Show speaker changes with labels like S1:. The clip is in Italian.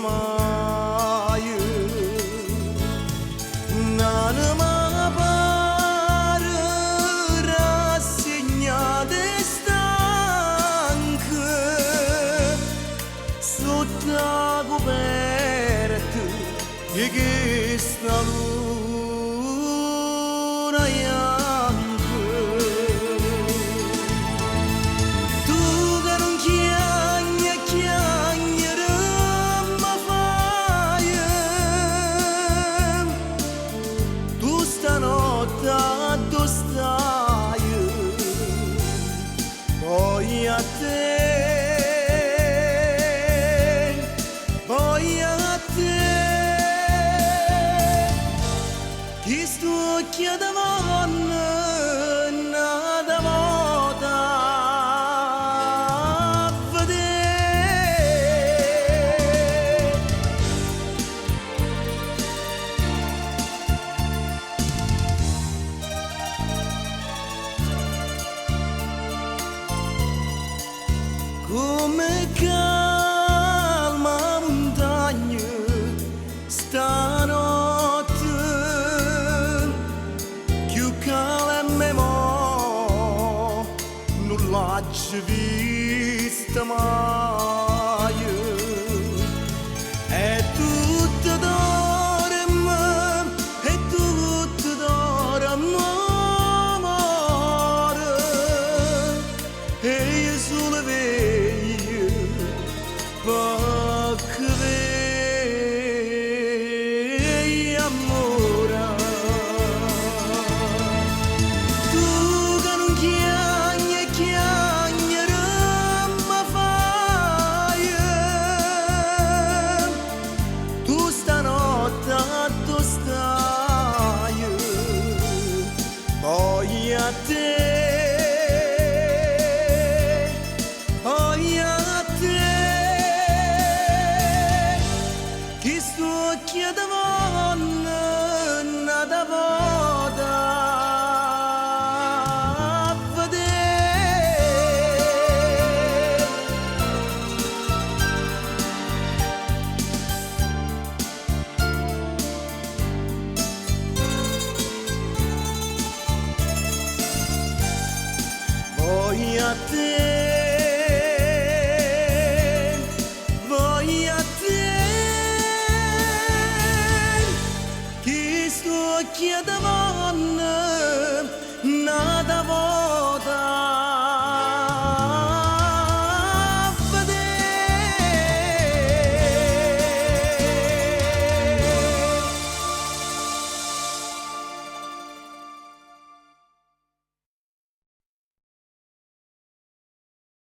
S1: mai Nanıma barı rassegnate stanche Sotto la coperta di questa luna bianca Tu che non chiagni ma fai Tu stanotte dove stai Poi a te Chi stucchia da vanna nada moda a vedere Come calma montagna stanotte non l'ho vista mai e tutto dorme amore e io solo veglio perché veglio amore Poi a te, chi stucchia da vanna nada moda a vedere Poi a te